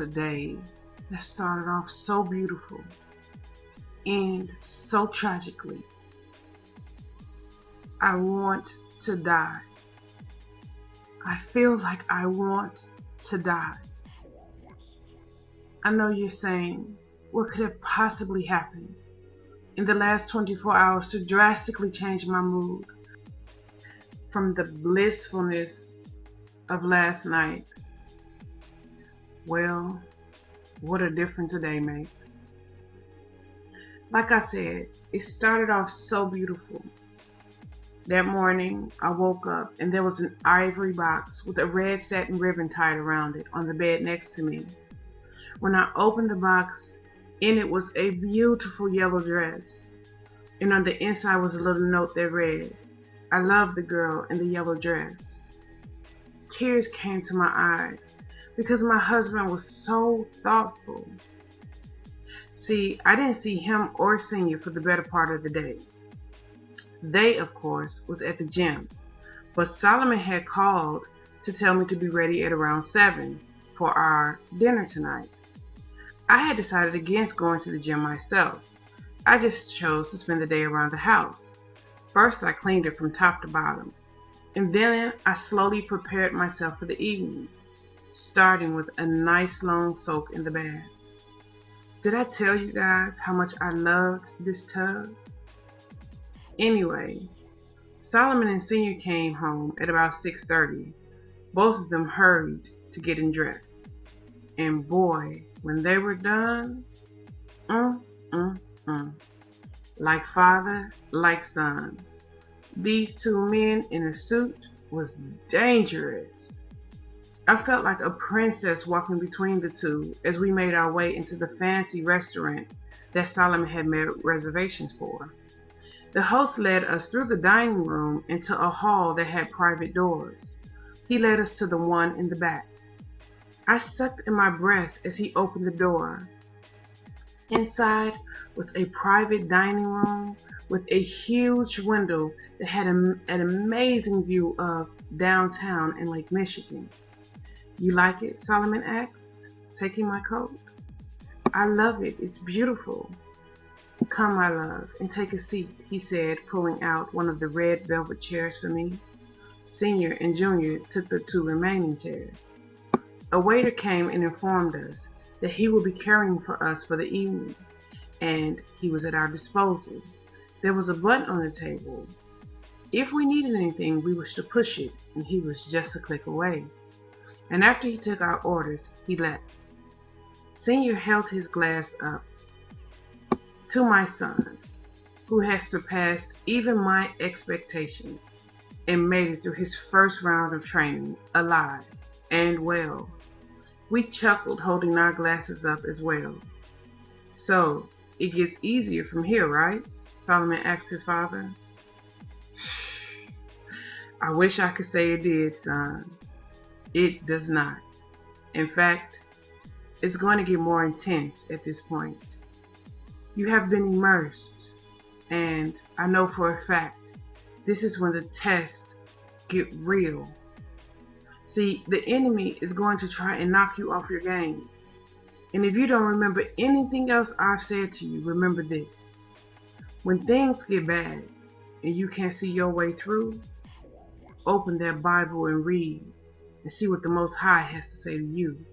a day that started off so beautiful and so tragically. I want to die. I feel like I want to die. I know you're saying, what could have possibly happened in the last 24 hours to drastically change my mood from the blissfulness of last night? Well, what a difference a day makes. Like I said, it started off so beautiful. That morning, I woke up and there was an ivory box with a red satin ribbon tied around it on the bed next to me. When I opened the box, in it was a beautiful yellow dress, and on the inside was a little note that read, "I love the girl in the yellow dress." Tears came to my eyes because my husband was so thoughtful. See, I didn't see him or Senior for the better part of the day. They, of course, was at the gym, but Solomon had called to tell me to be ready at around 7 for our dinner tonight. I had decided against going to the gym myself. I just chose to spend the day around the house. First, I cleaned it from top to bottom, and then I slowly prepared myself for the evening, starting with a nice long soak in the bath. Did I tell you guys how much I loved this tub? Anyway, Solomon and Senior came home at about 6:30. Both of them hurried to get dressed. And boy, when they were done, like father, like son. These two men in a suit was dangerous. I felt like a princess walking between the two as we made our way into the fancy restaurant that Solomon had made reservations for. The host led us through the dining room into a hall that had private doors. He led us to the one in the back. I sucked in my breath as he opened the door. Inside was a private dining room with a huge window that had an amazing view of downtown and Lake Michigan. "You like it?" Solomon asked, taking my coat. "I love it. It's beautiful." "Come, my love, and take a seat," he said, pulling out one of the red velvet chairs for me. Senior and Junior took the two remaining chairs. A waiter came and informed us that he would be caring for us for the evening, and he was at our disposal. There was a button on the table. If we needed anything, we was to push it, and he was just a click away. And after he took our orders, he left. Senior held his glass up to my son, who has surpassed even my expectations and made it through his first round of training alive and well. We chuckled, holding our glasses up as well. "So, it gets easier from here, right?" Solomon asked his father. "I wish I could say it did, son. It does not. In fact, it's going to get more intense at this point. You have been immersed, and I know for a fact this is when the tests get real. See, the enemy is going to try and knock you off your game. And if you don't remember anything else I've said to you, remember this. When things get bad and you can't see your way through, open that Bible and read and see what the Most High has to say to you.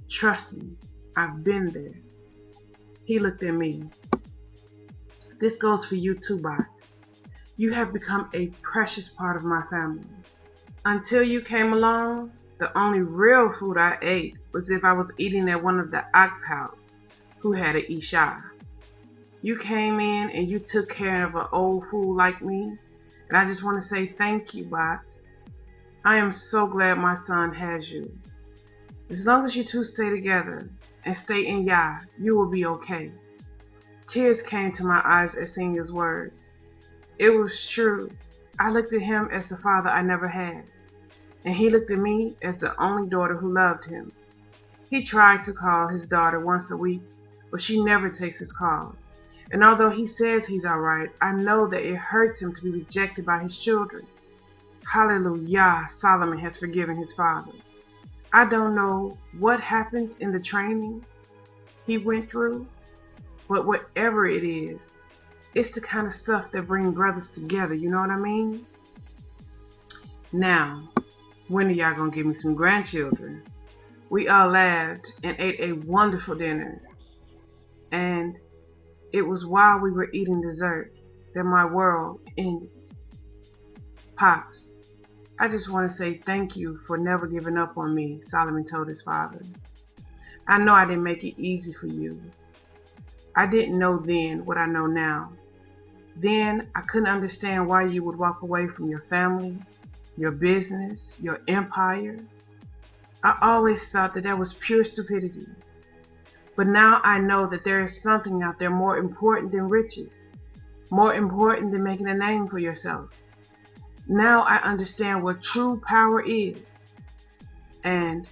Trust me, I've been there." He looked at me. "This goes for you too, Bot. You have become a precious part of my family. Until you came along, the only real food I ate was if I was eating at one of the ox house who had a Isha. You came in and you took care of an old fool like me, and I just want to say thank you, Bot. I am so glad my son has you. As long as you two stay together and stay in Yah, you will be okay." Tears came to my eyes at Senior's words. It was true. I looked at him as the father I never had, and he looked at me as the only daughter who loved him. He tried to call his daughter once a week, but she never takes his calls. And although he says he's all right, I know that it hurts him to be rejected by his children. Hallelujah, Solomon has forgiven his father. I don't know what happens in the training he went through, but whatever it is, it's the kind of stuff that brings brothers together, you know what I mean? Now, when are y'all gonna give me some grandchildren? We all laughed and ate a wonderful dinner. And it was while we were eating dessert that my world ended. Pops, I just want to say thank you for never giving up on me, Solomon told his father. I know I didn't make it easy for you. I didn't know then what I know now. Then I couldn't understand why you would walk away from your family, your business, your empire. I always thought that was pure stupidity. But now I know that there is something out there more important than riches, more important than making a name for yourself. Now I understand what true power is. And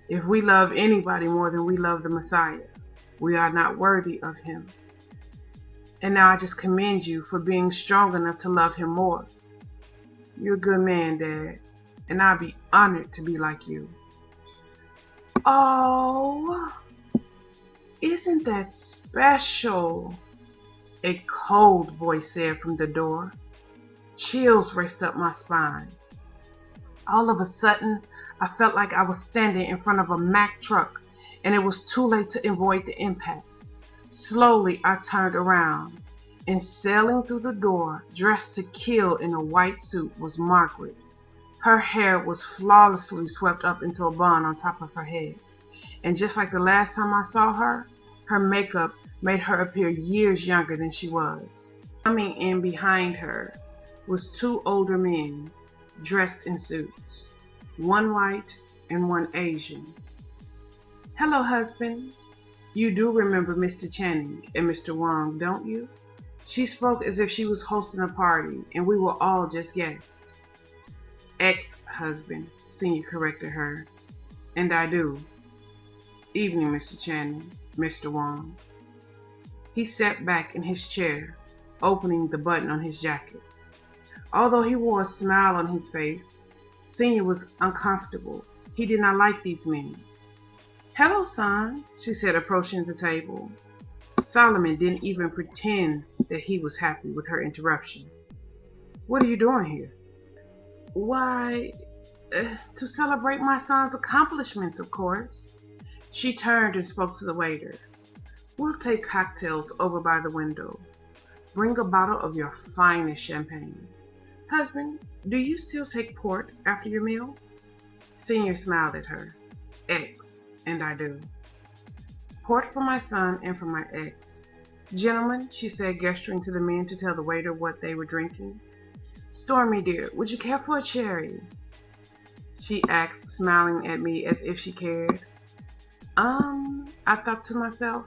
if we love anybody more than we love the Messiah, we are not worthy of him. And now I just commend you for being strong enough to love him more. You're a good man, Dad, and I'd be honored to be like you. Oh, isn't that special? A cold voice said from the door. Chills raced up my spine. All of a sudden, I felt like I was standing in front of a Mack truck, and it was too late to avoid the impact. Slowly, I turned around, and sailing through the door, dressed to kill in a white suit, was Margaret. Her hair was flawlessly swept up into a bun on top of her head. And just like the last time I saw her, her makeup made her appear years younger than she was. Coming in behind her was two older men, dressed in suits, one white and one Asian. Hello, husband. You do remember Mr. Channing and Mr. Wong, don't you? She spoke as if she was hosting a party and we were all just guests. Ex-husband, Senior corrected her. And I do. Evening, Mr. Channing, Mr. Wong. He sat back in his chair, opening the button on his jacket. Although he wore a smile on his face, Senior was uncomfortable. He did not like these men. Hello, son, she said, approaching the table. Solomon didn't even pretend that he was happy with her interruption. What are you doing here? Why, to celebrate my son's accomplishments, of course. She turned and spoke to the waiter. We'll take cocktails over by the window. Bring a bottle of your finest champagne. Husband, do you still take port after your meal? Senior smiled at her. Ex, and I do. Port for my son and for my ex. Gentlemen, she said, gesturing to the men to tell the waiter what they were drinking. Stormy, dear, would you care for a cherry? She asked, smiling at me as if she cared. I thought to myself,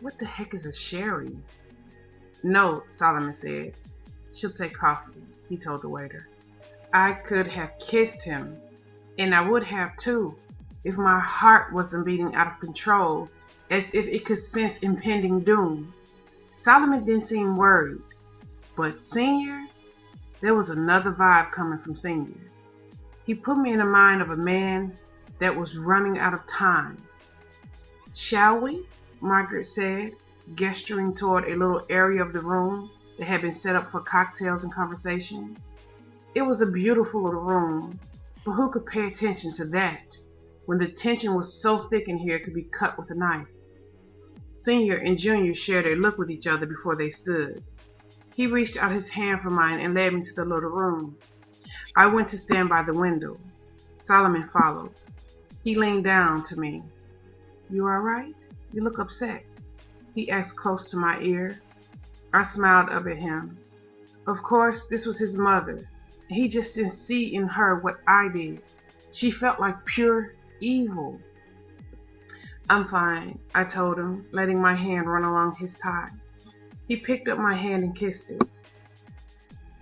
what the heck is a sherry? No, Solomon said. She'll take coffee, he told the waiter. I could have kissed him, and I would have too, if my heart wasn't beating out of control, as if it could sense impending doom. Solomon didn't seem worried, but Senior, there was another vibe coming from Senior. He put me in the mind of a man that was running out of time. Shall we? Margaret said, gesturing toward a little area of the room that had been set up for cocktails and conversation. It was a beautiful little room, but who could pay attention to that when the tension was so thick in here it could be cut with a knife? Senior and Junior shared a look with each other before they stood. He reached out his hand for mine and led me to the little room. I went to stand by the window. Solomon followed. He leaned down to me. You all right? You look upset. He asked close to my ear. I smiled up at him. Of course, this was his mother. He just didn't see in her what I did. She felt like pure evil. I'm fine, I told him, letting my hand run along his tie. He picked up my hand and kissed it.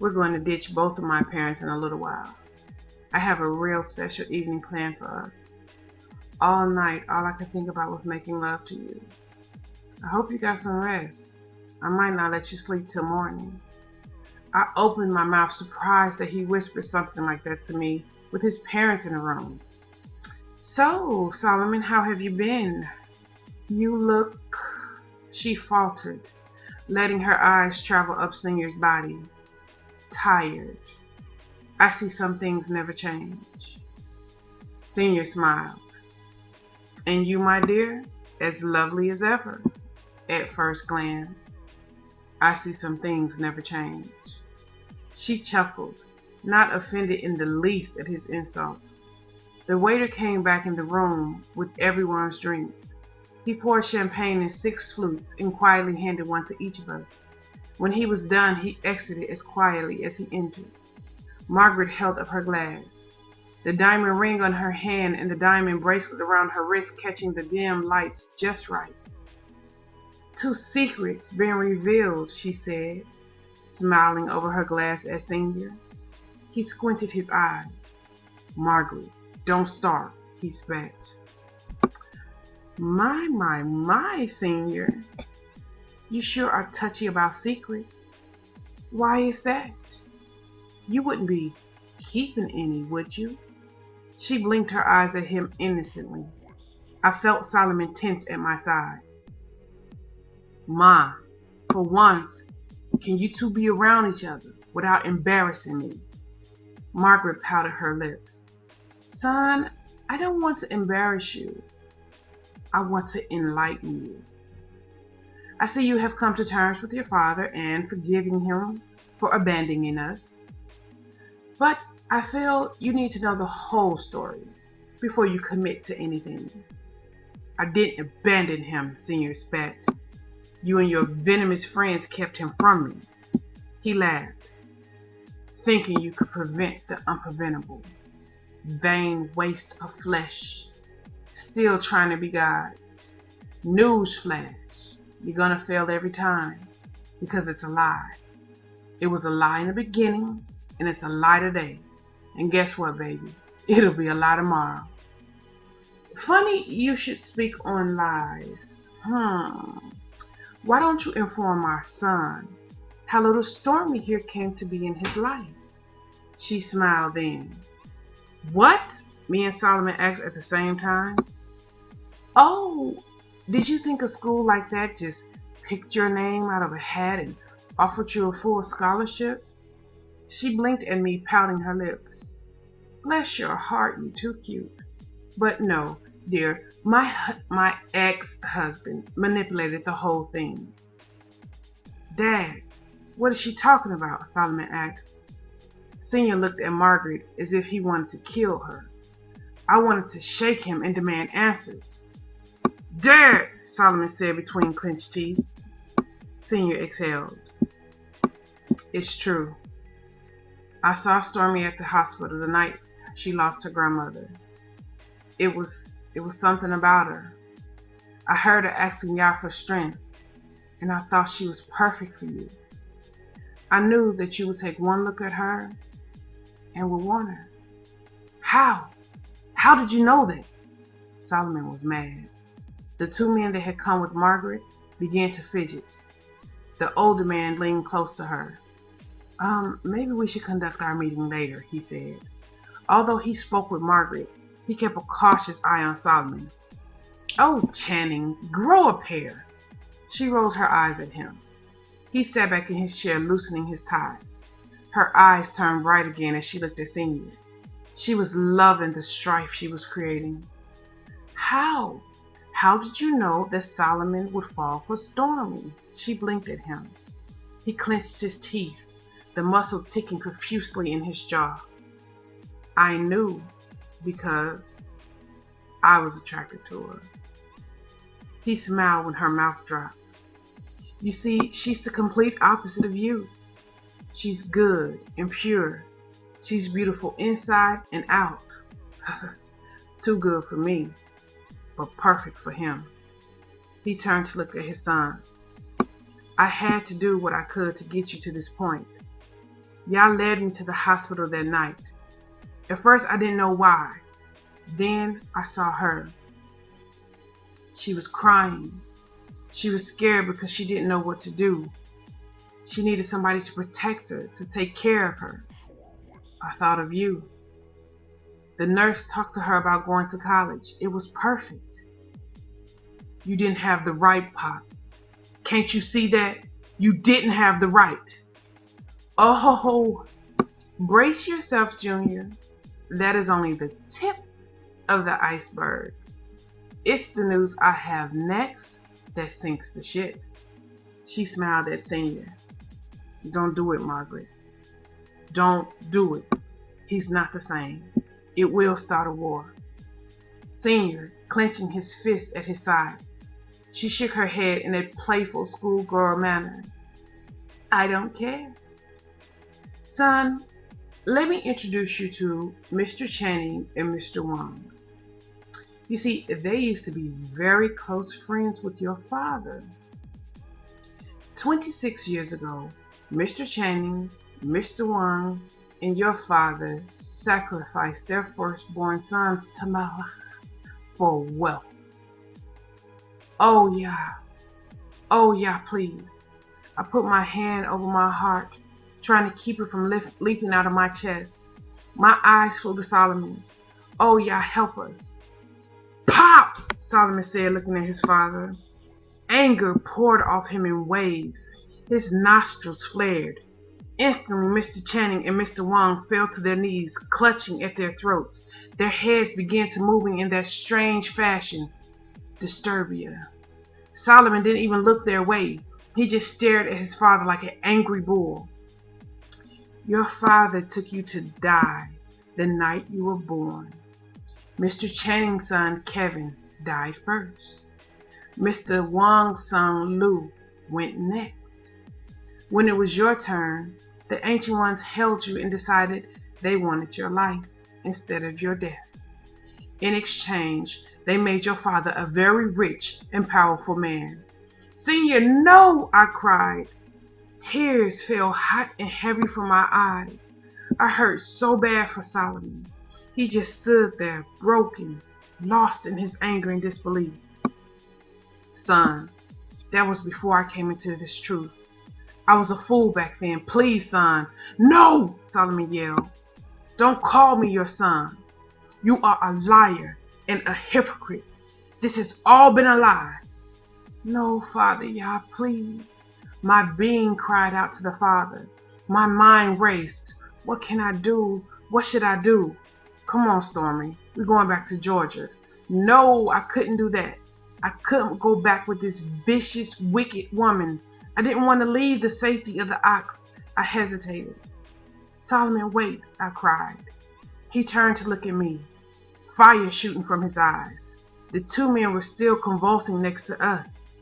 We're going to ditch both of my parents in a little while. I have a real special evening planned for us. All night, all I could think about was making love to you. I hope you got some rest. I might not let you sleep till morning. I opened my mouth, surprised that he whispered something like that to me with his parents in the room. So, Solomon, how have you been? You look, she faltered, letting her eyes travel up Senior's body. Tired. I see some things never change. Senior smiled. And you, my dear, as lovely as ever. At first glance, I see some things never change. She chuckled, not offended in the least at his insult. The waiter came back in the room with everyone's drinks. He poured champagne in 6 flutes and quietly handed one to each of us. When he was done, he exited as quietly as he entered. Margaret held up her glass, the diamond ring on her hand and the diamond bracelet around her wrist catching the dim lights just right. 2 secrets being revealed, she said, smiling over her glass at Senior. He squinted his eyes. Margaret, don't start, he spat. My, Senior. You sure are touchy about secrets. Why is that? You wouldn't be keeping any, would you? She blinked her eyes at him innocently. I felt Solomon tense at my side. Ma, for once, can you two be around each other without embarrassing me? Margaret pouted her lips. Son, I don't want to embarrass you. I want to enlighten you. I see you have come to terms with your father and forgiving him for abandoning us. But I feel you need to know the whole story before you commit to anything. I didn't abandon him, Senior spat. You and your venomous friends kept him from me. He laughed, thinking you could prevent the unpreventable. Vain waste of flesh. Still trying to be gods. Newsflash. You're gonna fail every time because it's a lie. It was a lie in the beginning and it's a lie today. And guess what, baby? It'll be a lie tomorrow. Funny you should speak on lies. Why don't you inform our son how little Stormy here came to be in his life? She smiled then. What? Me and Solomon asked at the same time. Oh, did you think a school like that just picked your name out of a hat and offered you a full scholarship? She blinked at me, pouting her lips. Bless your heart, you too cute. But no, dear, my ex-husband manipulated the whole thing. Dad, what is she talking about? Solomon asked. Senior looked at Margaret as if he wanted to kill her. I wanted to shake him and demand answers. Dad, Solomon said between clenched teeth. Senior exhaled. It's true. I saw Stormy at the hospital the night she lost her grandmother. It was something about her. I heard her asking Yah for strength, and I thought she was perfect for you. I knew that you would take one look at her and would want her. How? How did you know that? Solomon was mad. The 2 men that had come with Margaret began to fidget. The older man leaned close to her. Maybe we should conduct our meeting later, he said. Although he spoke with Margaret, he kept a cautious eye on Solomon. Oh, Channing, grow a pair. She rolled her eyes at him. He sat back in his chair, loosening his tie. Her eyes turned bright again as she looked at Senior. She was loving the strife she was creating. How? How did you know that Solomon would fall for Stormy? She blinked at him. He clenched his teeth, the muscle ticking profusely in his jaw. I knew because I was attracted to her. He smiled when her mouth dropped. You see, she's the complete opposite of you. She's good and pure. She's beautiful inside and out. Too good for me, but perfect for him. He turned to look at his son. I had to do what I could to get you to this point. Yah led me to the hospital that night. At first I didn't know why. Then I saw her. She was crying. She was scared because she didn't know what to do. She needed somebody to protect her, to take care of her. I thought of you. The nurse talked to her about going to college. It was perfect. You didn't have the right, Pop. Can't you see that? You didn't have the right. Oh, brace yourself, Junior. That is only the tip of the iceberg. It's the news I have next that sinks the ship. She smiled at Senior. Don't do it, Margaret. Don't do it. He's not the same. It will start a war. Senior, clenching his fist at his side. She shook her head in a playful schoolgirl manner. I don't care. Son, let me introduce you to Mr. Channing and Mr. Wang. You see, they used to be very close friends with your father. 26 years ago, Mr. Channing, Mr. Wang, and your father sacrificed their firstborn sons to Malach for wealth. Oh yeah, please. I put my hand over my heart, trying to keep it from leaping out of my chest. My eyes flew to Solomon's. Oh yeah, help us. Pop! Solomon said, looking at his father. Anger poured off him in waves. His nostrils flared. Instantly, Mr. Channing and Mr. Wang fell to their knees, clutching at their throats. Their heads began to moving in that strange fashion. Disturbia. Solomon didn't even look their way. He just stared at his father like an angry bull. Your father took you to die the night you were born. Mr. Channing's son, Kevin, died first. Mr. Wang's son, Lou, went next. When it was your turn, the Ancient Ones held you and decided they wanted your life instead of your death. In exchange, they made your father a very rich and powerful man. Senior, no! I cried. Tears fell hot and heavy from my eyes. I hurt so bad for Solomon. He just stood there, broken, lost in his anger and disbelief. Son, that was before I came into this truth. I was a fool back then. Please, son. No! Solomon yelled. Don't call me your son. You are a liar and a hypocrite. This has all been a lie. No, Father Yah, please. My being cried out to the Father. My mind raced. What can I do? What should I do? Come on, Stormy. We're going back to Georgia. No, I couldn't do that. I couldn't go back with this vicious, wicked woman. I didn't want to leave the safety of the ox. I hesitated. Solomon, wait, I cried. He turned to look at me, fire shooting from his eyes. The two men were still convulsing next to us.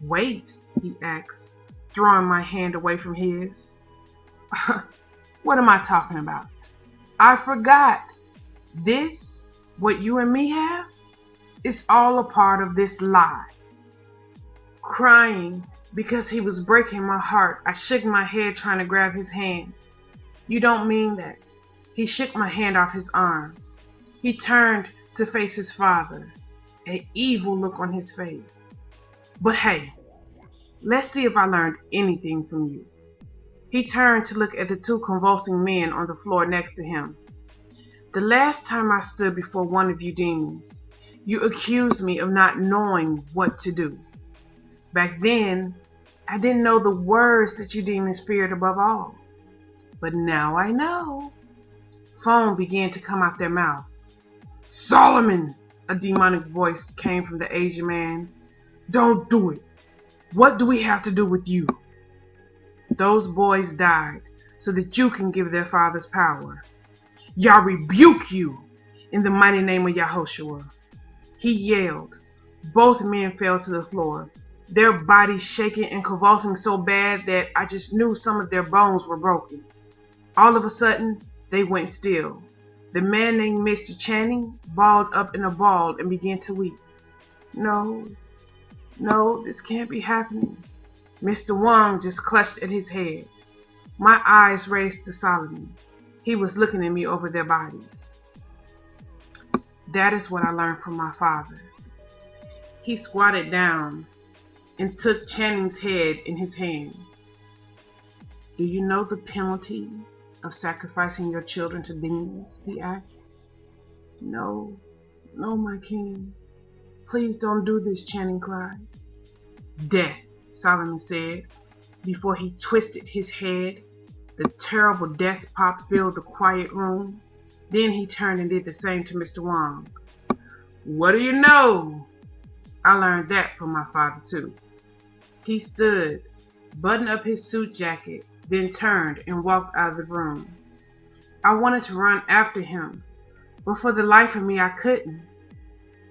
Wait, he asked, throwing my hand away from his. What am I talking about? I forgot. This, what you and me have, is all a part of this lie. Crying because he was breaking my heart, I shook my head trying to grab his hand. You don't mean that. He shook my hand off his arm. He turned to face his father, an evil look on his face. But hey, let's see if I learned anything from you. He turned to look at the two convulsing men on the floor next to him. The last time I stood before one of you demons, you accused me of not knowing what to do. Back then, I didn't know the words that you demons feared above all. But now I know. Foam began to come out their mouth. Solomon! A demonic voice came from the Asian man. Don't do it. What do we have to do with you? Those boys died so that you can give their fathers power. Yah rebuke you in the mighty name of Yahushua. He yelled. Both men fell to the floor, their bodies shaking and convulsing so bad that I just knew some of their bones were broken. All of a sudden, they went still. The man named Mr. Channing balled up in a ball and began to weep. No, this can't be happening. Mr. Wang just clutched at his head. My eyes raised to Solomon. He was looking at me over their bodies. That is what I learned from my father. He squatted down and took Channing's head in his hand. Do you know the penalty of sacrificing your children to demons? He asked. No, no, my king. Please don't do this, Channing cried. Death, Solomon said, before he twisted his head. The terrible death pop filled the quiet room. Then he turned and did the same to Mr. Wong. What do you know? I learned that from my father, too. He stood, buttoned up his suit jacket, then turned and walked out of the room. I wanted to run after him, but for the life of me, I couldn't.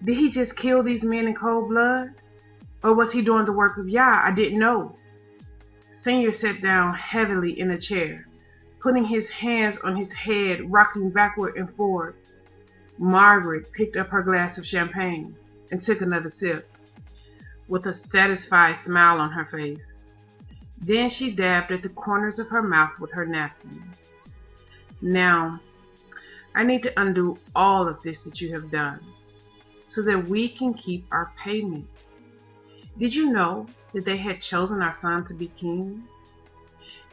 Did he just kill these men in cold blood? Or was he doing the work of Yah? I didn't know. Senior sat down heavily in a chair, putting his hands on his head, rocking backward and forward. Margaret picked up her glass of champagne and took another sip, with a satisfied smile on her face. Then she dabbed at the corners of her mouth with her napkin. Now, I need to undo all of this that you have done, so that we can keep our payment. Did you know that they had chosen our son to be king?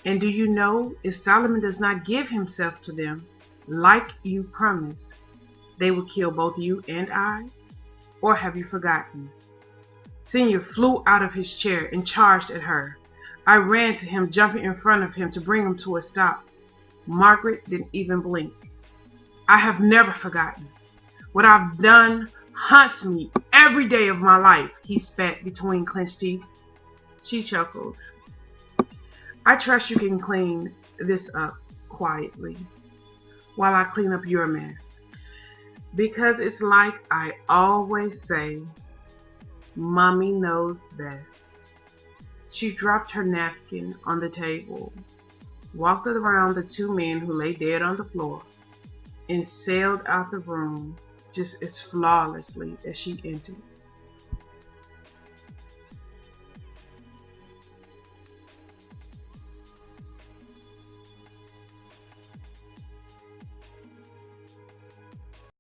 And do you know if Solomon does not give himself to them, like you promised, they will kill both you and I? Or have you forgotten? Senior flew out of his chair and charged at her. I ran to him, jumping in front of him to bring him to a stop. Margaret didn't even blink. I have never forgotten. What I've done haunts me every day of my life, he spat between clenched teeth. She chuckled. I trust you can clean this up quietly while I clean up your mess. Because it's like I always say, Mommy knows best. She dropped her napkin on the table, walked around the two men who lay dead on the floor, and sailed out the room just as flawlessly as she entered.